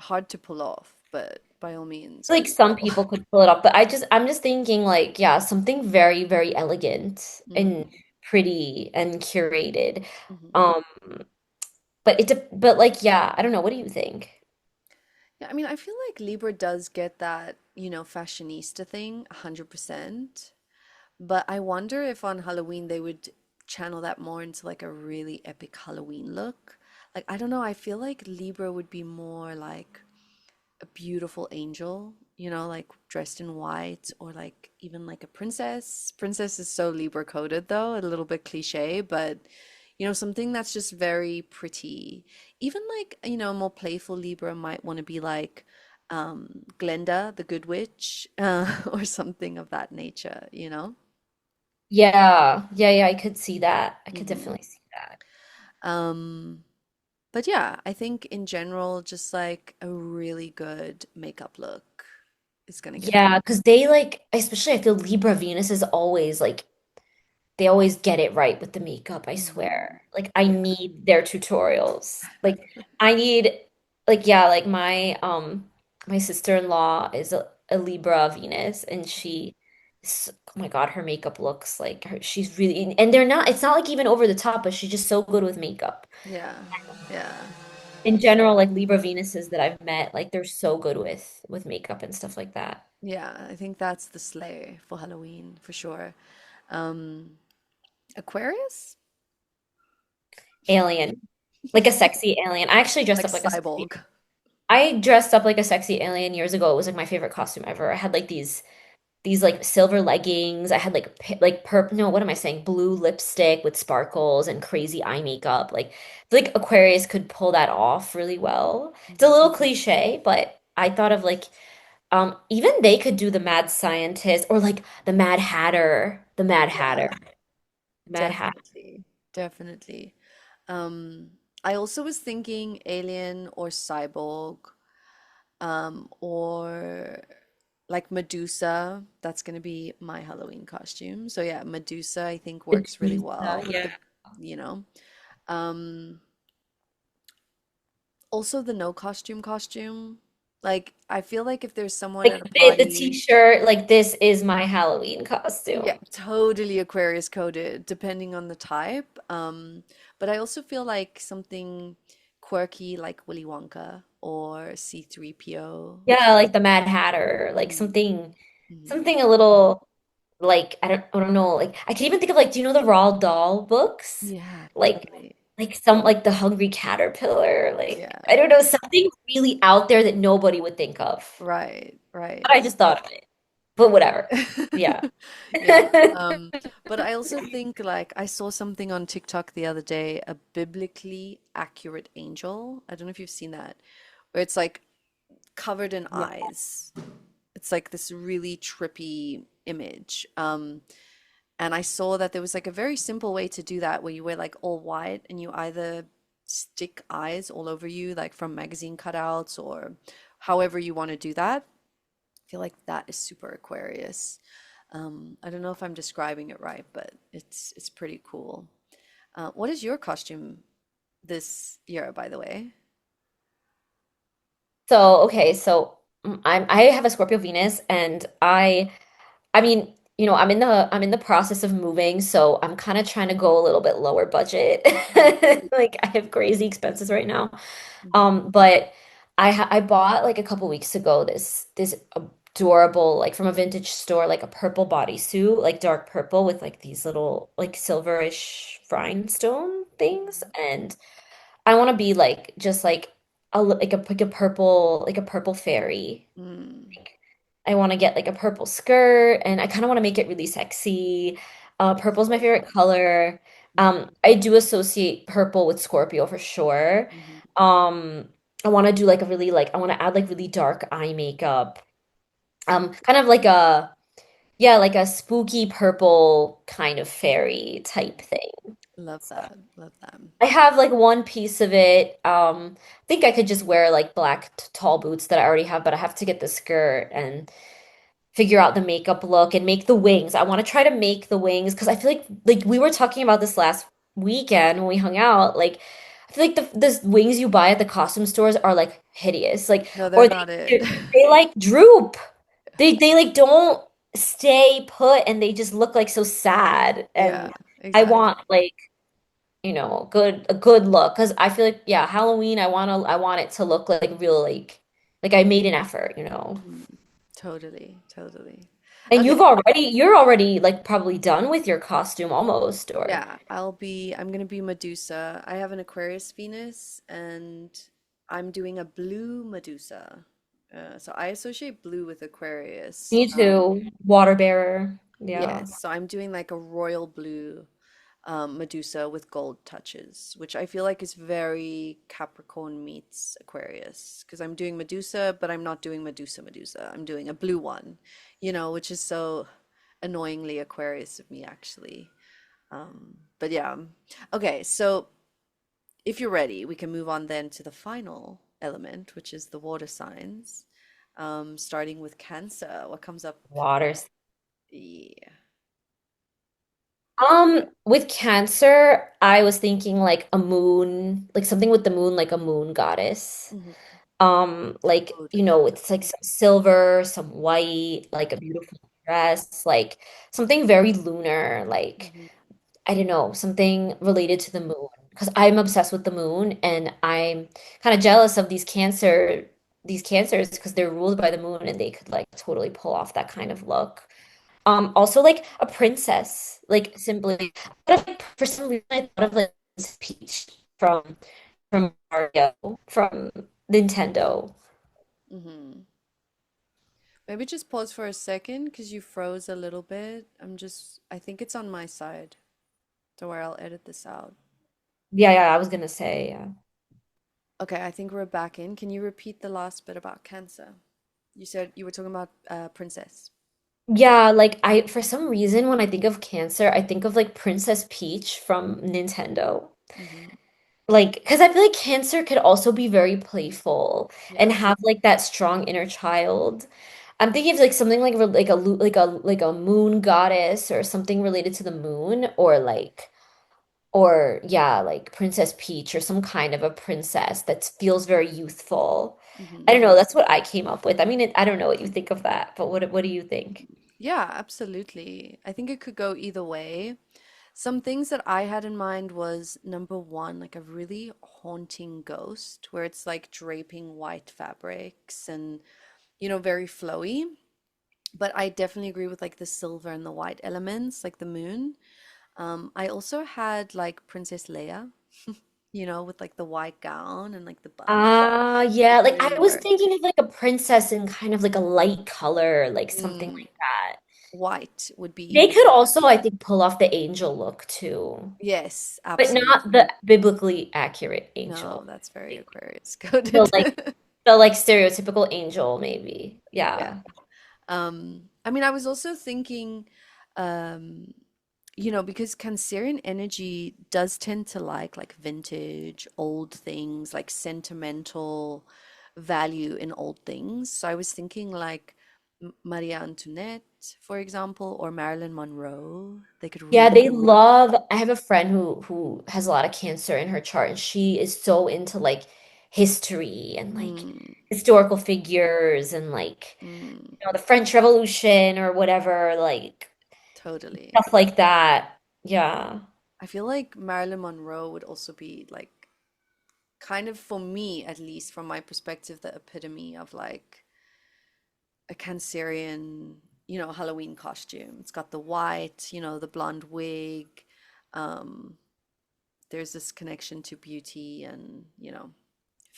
Hard to pull off, but by all means, like good some call. people could pull it off. But I'm just thinking like yeah, something very, very elegant and Mm, pretty and curated. hmm. Um, but like yeah, I don't know. What do you think? Yeah, I mean, I feel like Libra does get that, fashionista thing 100%. But I wonder if on Halloween they would channel that more into like a really epic Halloween look. Like, I don't know, I feel like Libra would be more like a beautiful angel, like dressed in white or like even like a princess. Princess is so Libra coded though, a little bit cliche, but something that's just very pretty. Even like, a more playful Libra might want to be like Glenda, the Good Witch, or something of that nature. Yeah, yeah, yeah. I could see that. I could Hmm. definitely see that. Um, but yeah, I think in general, just like a really good makeup look is gonna get them. Yeah, because they like, especially I feel Libra Venus is always like they always get it right with the makeup, I Hmm. swear. Like I Yeah. need their tutorials. Like I need like yeah, like my sister-in-law is a Libra Venus and oh my God, her makeup looks like she's really and they're not it's not like even over the top, but she's just so good with makeup. Yeah. Yeah. In general, like Libra Venuses that I've met, like they're so good with makeup and stuff like that. Yeah. I think that's the slay for Halloween for sure. Um, Aquarius? Alien. Like a sexy alien. I actually dressed Like up like a sexy cyborg. I dressed up like a sexy alien years ago. It was like my favorite costume ever. I had like these like silver leggings. I had like like purple no, what am I saying? Blue lipstick with sparkles and crazy eye makeup. Like I feel like Aquarius could pull that off really well. It's a Mhm. little cliche, but I thought of like even they could do the mad scientist or like the Mad Hatter. The Mad Yeah, Hatter. Mad Hatter. definitely. Definitely. I also was thinking alien or cyborg, or like Medusa. That's gonna be my Halloween costume. So yeah, Medusa I think works really well with Yeah. the, you know. Um, Also the no costume. Like I feel like if there's someone at Like a the party, t-shirt, like this is my Halloween yeah, costume. totally Aquarius coded, depending on the type. But I also feel like something quirky like Willy Wonka or C3PO. Yeah, like the Mad Hatter, like Mm, mhm. something a little like I don't know, like I can even think of like do you know the Roald Dahl books? Yeah, Like totally. some like the Hungry Caterpillar, like Yeah. I don't know, something really out there that nobody would think of. Right, But right. I just thought of it. But whatever. Yeah. Yeah. But I also think like I saw something on TikTok the other day, a biblically accurate angel. I don't know if you've seen that, where it's like covered in Yeah. eyes. It's like this really trippy image. And I saw that there was like a very simple way to do that where you wear like all white and you either stick eyes all over you, like from magazine cutouts or however you want to do that. I feel like that is super Aquarius. I don't know if I'm describing it right, but it's pretty cool. What is your costume this year, by the way? So, okay, so I have a Scorpio Venus and I mean, I'm in the process of moving, so I'm kind of trying to go a little bit lower budget. Like I have crazy expenses right now. Mhm. But I bought like a couple weeks ago this adorable like from a vintage store like a purple bodysuit, like dark purple with like these little like silverish rhinestone things, and I want to be like just like like a purple fairy. Mm. I want to get like a purple skirt and I kind of want to make it really sexy. Purple's my favorite color. I do associate purple with Scorpio for sure. Hmm. Um, I want to do like a really like I want to add like really dark eye makeup. Kind of like a yeah, like a spooky purple kind of fairy type thing. Love that. Love that. I have like one piece of it. I think I could just wear like black tall boots that I already have, but I have to get the skirt and figure out the makeup look and make the wings. I want to try to make the wings because I feel like we were talking about this last weekend when we hung out. Like I feel like the wings you buy at the costume stores are like hideous. Like No, they're or not it. they like droop. They like don't stay put and they just look like so sad. Yeah, And I want exactly. like a good look because I feel like yeah, Halloween I want it to look like real like I made an effort, you know. Mhm. Totally, totally. And Okay, you're already like probably done with your costume almost or yeah, I'm gonna be Medusa. I have an Aquarius Venus and I'm doing a blue Medusa. So I associate blue with Aquarius. me too, water bearer. Yeah. Yes, so I'm doing like a royal blue Medusa with gold touches, which I feel like is very Capricorn meets Aquarius. Because I'm doing Medusa, but I'm not doing Medusa. I'm doing a blue one, which is so annoyingly Aquarius of me, actually. But yeah. Okay, so if you're ready, we can move on then to the final element, which is the water signs. Starting with Cancer. What comes up? Water. Yeah. With Cancer, I was thinking like a moon, like something with the moon, like a moon goddess. Mhm. Like, you Totally. know, it's like some silver, some white, like a beautiful dress, like something very lunar, like Mhm. I don't know, something related to the moon. Because I'm obsessed with the moon and I'm kind of jealous of these cancers because they're ruled by the moon and they could like totally pull off that kind of look. Also like a princess, like simply like, for some reason I thought of like Princess Peach from Mario, from Nintendo. Mhm. Maybe just pause for a second because you froze a little bit. I think it's on my side. Don't worry, I'll edit this out. Yeah, yeah, I was gonna say, yeah. Okay, I think we're back in. Can you repeat the last bit about Cancer? You said you were talking about Princess. Yeah, like I for some reason when I think of Cancer, I think of like Princess Peach from Nintendo. Hmm. Like, because I feel like Cancer could also be very playful and Yeah. have like that strong inner child. I'm thinking of like something like a moon goddess or something related to the moon or yeah, like Princess Peach or some kind of a princess that feels very youthful. I Hmm. don't know, that's what I came up with. I mean, I don't know what you think of that, but what do you think? Yeah, absolutely. I think it could go either way. Some things that I had in mind was number one, like a really haunting ghost where it's like draping white fabrics and, very flowy. But I definitely agree with like the silver and the white elements, like the moon. I also had like Princess Leia, with like the white gown and like the buff. Yeah, Could like I really was work. thinking of like a princess in kind of like a light color, like something Mm, like that. white would be They even could better. also, I think, pull off the angel look too, Yes, but not the absolutely. biblically accurate No, angel. that's very Like Aquarius the coded. like the like stereotypical angel, maybe. Yeah. Yeah. I mean, I was also thinking, um, because Cancerian energy does tend to like vintage, old things, like sentimental value in old things. So I was thinking like Maria Antoinette, for example, or Marilyn Monroe. They could Yeah, really they work. love. I have a friend who has a lot of cancer in her chart, and she is so into like history and like Mm, historical figures and like mm, the French Revolution or whatever, like totally. stuff like that. Yeah. I feel like Marilyn Monroe would also be like kind of for me, at least from my perspective, the epitome of like a Cancerian, Halloween costume. It's got the white, the blonde wig. Um, there's this connection to beauty and,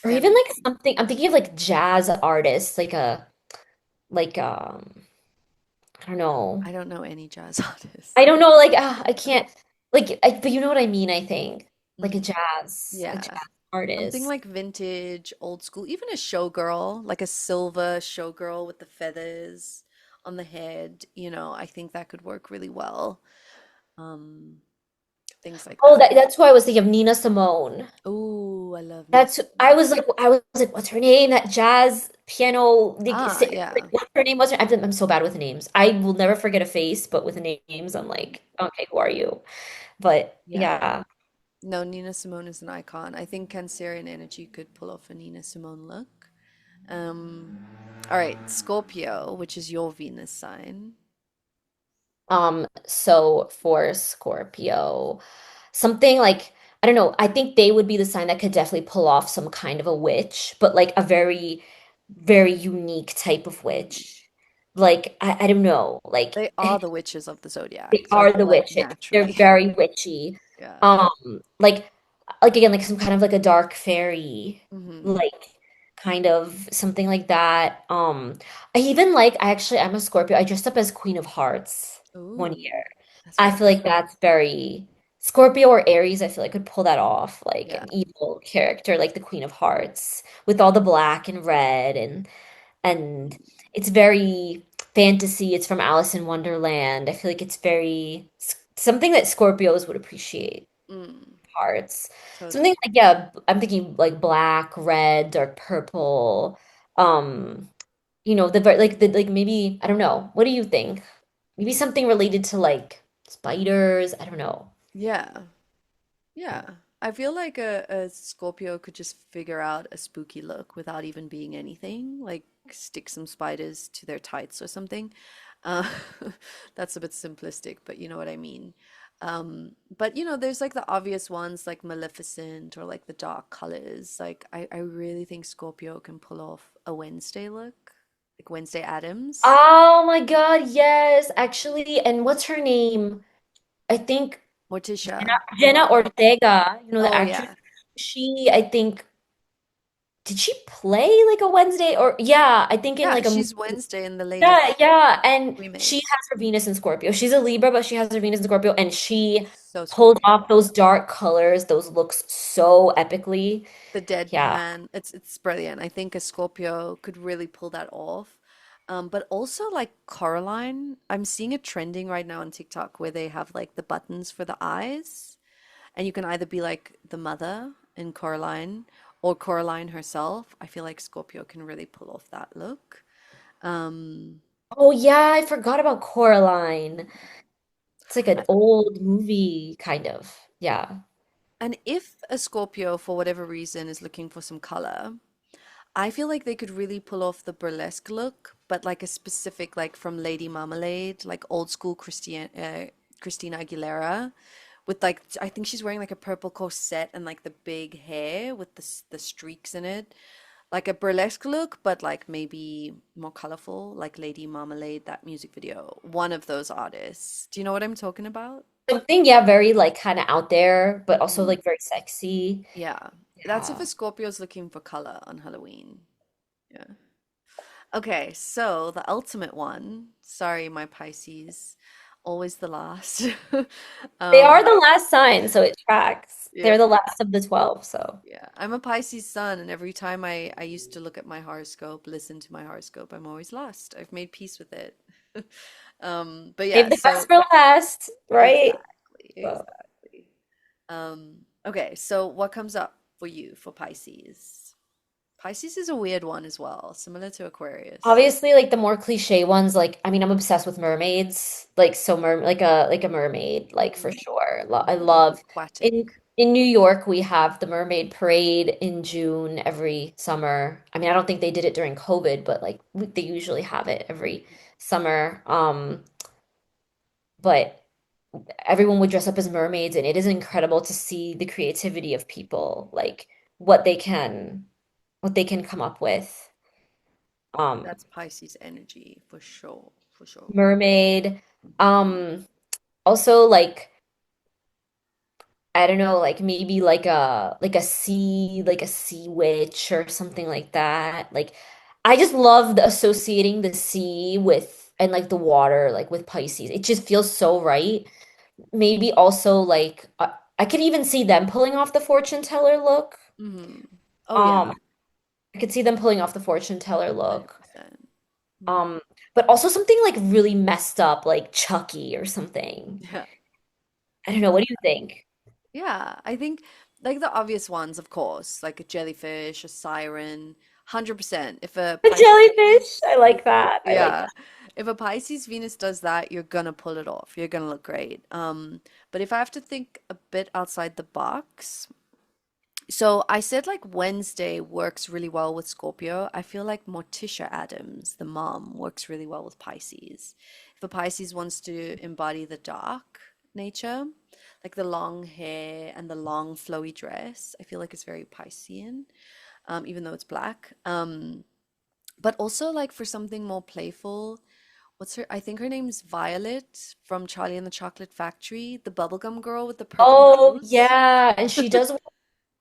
Or even like feminine. something, I'm thinking of like jazz artists, like I don't know. I don't know any jazz artists. I don't know, like I can't. but you know what I mean, I think. Like Hmm. a Yeah. jazz Something artist. like vintage, old school, even a showgirl, like a silver showgirl with the feathers on the head, I think that could work really well. Um, things like Oh, that. that's why I was thinking of Nina Simone. Oh, I love Nina That's I Simone. was like what's her name? That jazz piano Ah, yeah. what's her name? I'm so bad with names. I will never forget a face, but with names, I'm like, okay, who are you? But Yeah. yeah, No, Nina Simone is an icon. I think Cancerian energy could pull off a Nina Simone look. Um, all right, Scorpio, which is your Venus sign. so for Scorpio, something like I don't know, I think they would be the sign that could definitely pull off some kind of a witch, but like a very, very unique type of Mm. witch. Like I don't know, like They are the witches of the they zodiac, so I are feel the like witches. They're naturally. very witchy. Yeah. Um, like again, like some kind of like a dark fairy, Hmm. like kind of something like that. I even like I'm a Scorpio. I dressed up as Queen of Hearts one Ooh, year. that's I very feel like cute. that's very Scorpio or Aries, I feel like could pull that off, like Yeah. an evil character like the Queen of Hearts with all the black and red and it's very fantasy. It's from Alice in Wonderland. I feel like it's very something that Scorpios would appreciate. Mm, Hearts. Something totally. like yeah, I'm thinking like black, red, dark purple. Um, like maybe I don't know. What do you think? Maybe something related to like spiders. I don't know. Yeah. Yeah. I feel like a Scorpio could just figure out a spooky look without even being anything, like stick some spiders to their tights or something. Uh, that's a bit simplistic, but you know what I mean. But there's like the obvious ones like Maleficent or like the dark colors. Like I really think Scorpio can pull off a Wednesday look, like Wednesday Addams. Oh my God, yes, actually. And what's her name? I think Morticia. Jenna Ortega, the Oh actress. yeah. I think, did she play like a Wednesday or yeah, I think in Yeah, like a movie. she's Wednesday in the Yeah, latest yeah. And she remake. has her Venus in Scorpio. She's a Libra, but she has her Venus in Scorpio, and she So pulled Scorpio. off those dark colors, those looks so epically. The Yeah. deadpan, it's brilliant. I think a Scorpio could really pull that off. But also like Coraline, I'm seeing it trending right now on TikTok where they have like the buttons for the eyes, and you can either be like the mother in Coraline or Coraline herself. I feel like Scorpio can really pull off that look. Um, Oh yeah, I forgot about Coraline. It's like an I- old movie, kind of. Yeah. and if a Scorpio, for whatever reason, is looking for some color, I feel like they could really pull off the burlesque look, but like a specific, like from Lady Marmalade, like old school Christina Aguilera, with like I think she's wearing like a purple corset and like the big hair with the streaks in it, like a burlesque look, but like maybe more colorful, like Lady Marmalade, that music video. One of those artists. Do you know what I'm talking about? Something, yeah, very like kind of out there, but also Mhm. like very sexy. Yeah, that's if a Yeah. Scorpio's looking for color on Halloween. Yeah. Okay, so the ultimate one. Sorry, my Pisces. Always the last. They are Um, the last sign, so it tracks. yeah, They're the last of the 12, so. yeah. I'm a Pisces sun, and every time I used to look at my horoscope, listen to my horoscope, I'm always last. I've made peace with it. But yeah, Save the best so for last, right? exactly, So. exactly. Okay, so what comes up for you for Pisces? Pisces is a weird one as well, similar to Aquarius. Obviously, like the more cliche ones, like I mean, I'm obsessed with mermaids. Like so, like a mermaid, like for Mm-hmm. sure. I Mm-hmm. love Aquatic. in New York, we have the Mermaid Parade in June every summer. I mean, I don't think they did it during COVID, but like they usually have it every summer. But everyone would dress up as mermaids, and it is incredible to see the creativity of people, like what they can what they can come up with. Um, That's Pisces energy for sure, for sure. Mermaid. Also like I don't know, like maybe like a sea witch or something like that. Like I just love associating the sea with and like the water like with Pisces. It just feels so right. maybe also like I could even see them pulling off the fortune teller look. Hmm. Oh Um, yeah, I could see them pulling off the fortune teller look. 100%. Um, but also something like really messed up, like Chucky or something. Yeah. I don't know. What do you think? Yeah, I think like the obvious ones, of course, like a jellyfish, a siren, 100%. If a A Pisces jellyfish. Venus, I like that. I like yeah, if a Pisces Venus does that, you're gonna pull it off. You're gonna look great. But if I have to think a bit outside the box, so I said like Wednesday works really well with Scorpio. I feel like Morticia Adams, the mom, works really well with Pisces. If a Pisces wants to embody the dark nature, like the long hair and the long flowy dress, I feel like it's very Piscean, even though it's black. But also like for something more playful, what's her? I think her name's Violet from Charlie and the Chocolate Factory, the bubblegum girl with the purple Oh, nose. yeah. And she does,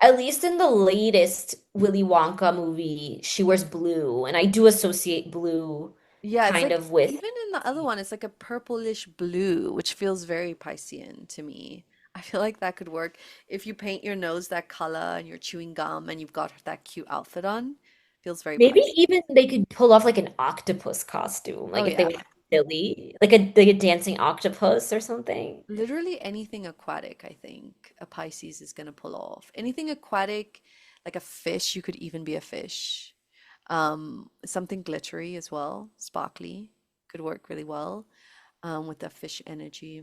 at least in the latest Willy Wonka movie, she wears blue. And I do associate blue Yeah, it's kind like of with, even in the other one, it's like a purplish blue, which feels very Piscean to me. I feel like that could work if you paint your nose that color and you're chewing gum and you've got that cute outfit on. Feels very maybe Piscean. even they could pull off like an octopus costume. Oh Like if they yeah, went silly, like a dancing octopus or something. literally anything aquatic, I think a Pisces is gonna pull off. Anything aquatic, like a fish, you could even be a fish. Something glittery as well, sparkly, could work really well with the fish energy.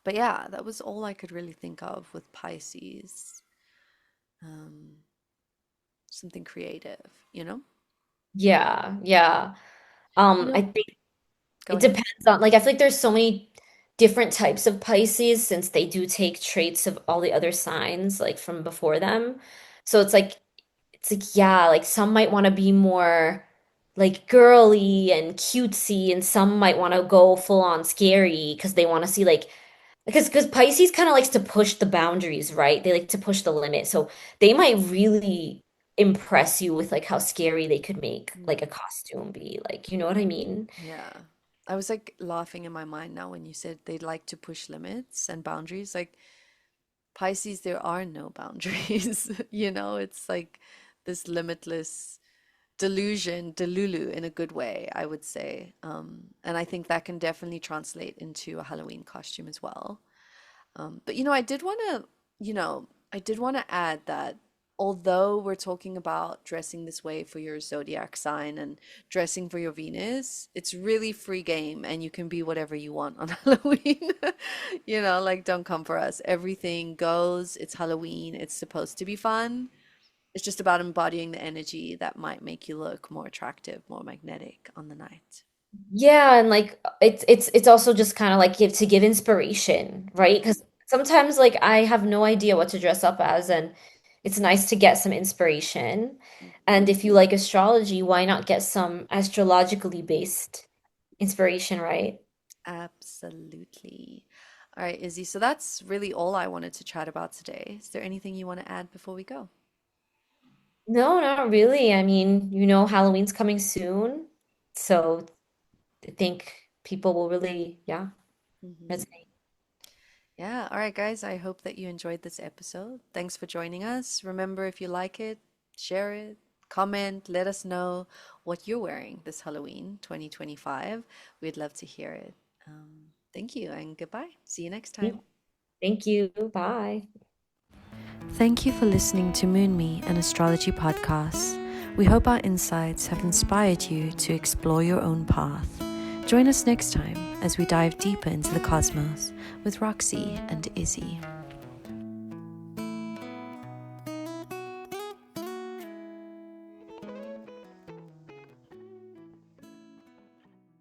But yeah, that was all I could really think of with Pisces. Um, Something creative, you know? Yeah, yeah. You I know, think go it ahead. depends on like I feel like there's so many different types of Pisces since they do take traits of all the other signs like from before them. So it's like yeah, like some might want to be more like girly and cutesy and some might want to go full on scary because they want to see like because Pisces kind of likes to push the boundaries, right? They like to push the limit. So they might really impress you with like how scary they could make like a Mm, costume be. Like, you know what I mean? yeah. I was like laughing in my mind now when you said they'd like to push limits and boundaries. Like Pisces, there are no boundaries. You know, it's like this limitless delusion, delulu in a good way, I would say. And I think that can definitely translate into a Halloween costume as well. But I did want to, I did want to add that although we're talking about dressing this way for your zodiac sign and dressing for your Venus, it's really free game and you can be whatever you want on Halloween. Like don't come for us. Everything goes. It's Halloween. It's supposed to be fun. It's just about embodying the energy that might make you look more attractive, more magnetic on the night. Yeah, and like it's also just kind of like to give inspiration, right? Because sometimes like I have no idea what to dress up as, and it's nice to get some inspiration. And if you like astrology, why not get some astrologically based inspiration, right? Absolutely. All right, Izzy. So that's really all I wanted to chat about today. Is there anything you want to add before we go? No, not really. I mean, Halloween's coming soon, so I think people will really, yeah, Hmm. resonate. Yeah. All right, guys. I hope that you enjoyed this episode. Thanks for joining us. Remember, if you like it, share it, comment, let us know what you're wearing this Halloween 2025. We'd love to hear it. Thank you and goodbye. See you next time. Thank you. Bye. Thank you for listening to Moon Me, an astrology podcast. We hope our insights have inspired you to explore your own path. Join us next time as we dive deeper into the cosmos with Roxy and Izzy.